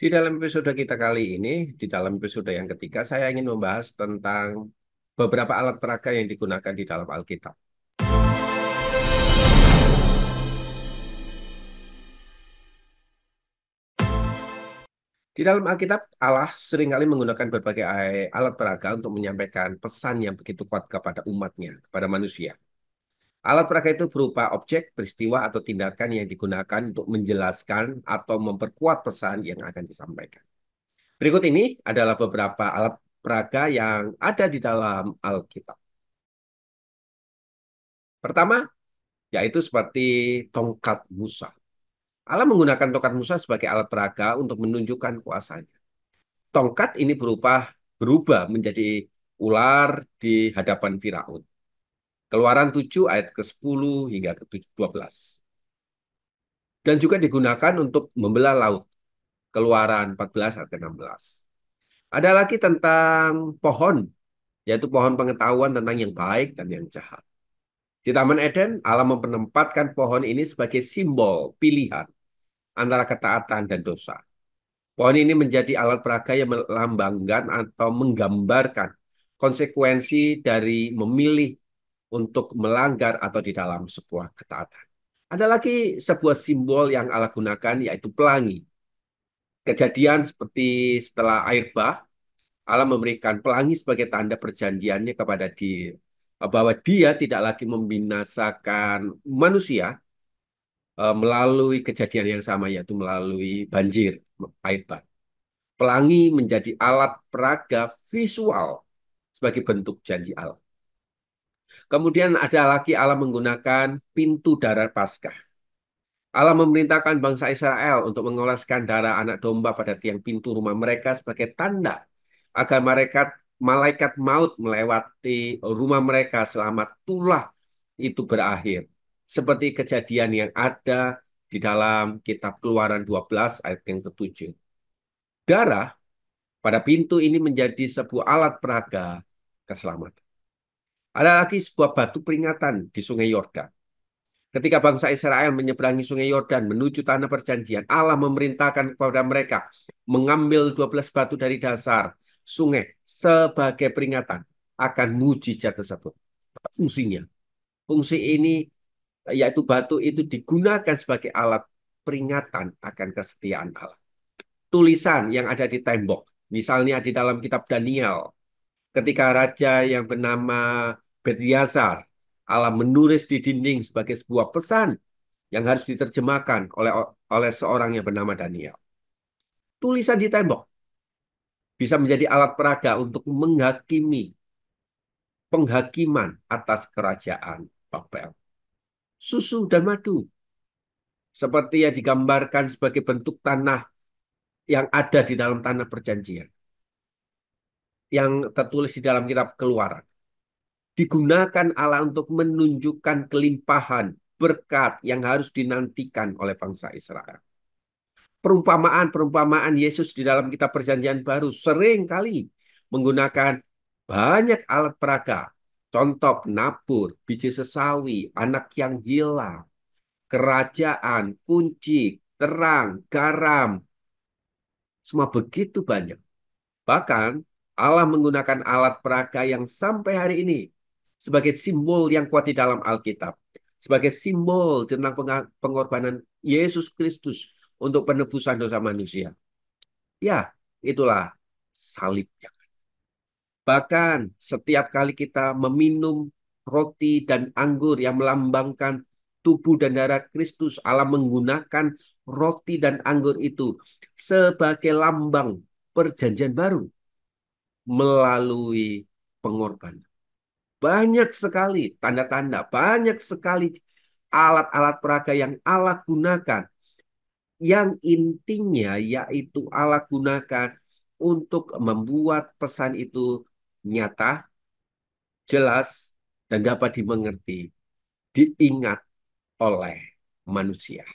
Di dalam episode kita kali ini, di dalam episode yang ketiga, saya ingin membahas tentang beberapa alat peraga yang digunakan di dalam Alkitab. Di dalam Alkitab, Allah seringkali menggunakan berbagai alat peraga untuk menyampaikan pesan yang begitu kuat kepada umatnya, kepada manusia. Alat peraga itu berupa objek, peristiwa, atau tindakan yang digunakan untuk menjelaskan atau memperkuat pesan yang akan disampaikan. Berikut ini adalah beberapa alat peraga yang ada di dalam Alkitab. Pertama, yaitu seperti tongkat Musa. Allah menggunakan tongkat Musa sebagai alat peraga untuk menunjukkan kuasanya. Tongkat ini berubah menjadi ular di hadapan Firaun. Keluaran 7 ayat ke-10 hingga ke-12. Dan juga digunakan untuk membelah laut. Keluaran 14 ayat ke-16. Ada lagi tentang pohon, yaitu pohon pengetahuan tentang yang baik dan yang jahat. Di Taman Eden, Allah menempatkan pohon ini sebagai simbol pilihan antara ketaatan dan dosa. Pohon ini menjadi alat peraga yang melambangkan atau menggambarkan konsekuensi dari memilih untuk melanggar atau di dalam sebuah ketaatan. Ada lagi sebuah simbol yang Allah gunakan yaitu pelangi. Kejadian seperti setelah air bah, Allah memberikan pelangi sebagai tanda perjanjiannya kepada dia bahwa dia tidak lagi membinasakan manusia melalui kejadian yang sama yaitu melalui banjir air bah. Pelangi menjadi alat peraga visual sebagai bentuk janji Allah. Kemudian ada lagi Allah menggunakan pintu darah Paskah. Allah memerintahkan bangsa Israel untuk mengoleskan darah anak domba pada tiang pintu rumah mereka sebagai tanda agar malaikat maut melewati rumah mereka selama tulah itu berakhir. Seperti kejadian yang ada di dalam kitab Keluaran 12 ayat yang ke-7. Darah pada pintu ini menjadi sebuah alat peraga keselamatan. Ada lagi sebuah batu peringatan di Sungai Yordan. Ketika bangsa Israel menyeberangi Sungai Yordan menuju tanah perjanjian, Allah memerintahkan kepada mereka mengambil 12 batu dari dasar sungai sebagai peringatan akan mujizat tersebut. Fungsinya, fungsi ini yaitu batu itu digunakan sebagai alat peringatan akan kesetiaan Allah. Tulisan yang ada di tembok, misalnya di dalam kitab Daniel, ketika raja yang bernama Belshazzar, Allah menulis di dinding sebagai sebuah pesan yang harus diterjemahkan oleh seorang yang bernama Daniel. Tulisan di tembok bisa menjadi alat peraga untuk menghakimi penghakiman atas kerajaan Babel. Susu dan madu, seperti yang digambarkan sebagai bentuk tanah yang ada di dalam tanah perjanjian, yang tertulis di dalam kitab Keluaran. Digunakan Allah untuk menunjukkan kelimpahan berkat yang harus dinantikan oleh bangsa Israel. Perumpamaan-perumpamaan Yesus di dalam kitab Perjanjian Baru sering kali menggunakan banyak alat peraga. Contoh nabur, biji sesawi, anak yang hilang, kerajaan, kunci, terang, garam. Semua begitu banyak. Bahkan Allah menggunakan alat peraga yang sampai hari ini sebagai simbol yang kuat di dalam Alkitab. Sebagai simbol tentang pengorbanan Yesus Kristus untuk penebusan dosa manusia. Ya, itulah salibnya. Bahkan setiap kali kita meminum roti dan anggur yang melambangkan tubuh dan darah Kristus, Allah menggunakan roti dan anggur itu sebagai lambang perjanjian baru melalui pengorbanan. Banyak sekali tanda-tanda, banyak sekali alat-alat peraga yang Allah gunakan. Yang intinya yaitu Allah gunakan untuk membuat pesan itu nyata, jelas, dan dapat dimengerti, diingat oleh manusia.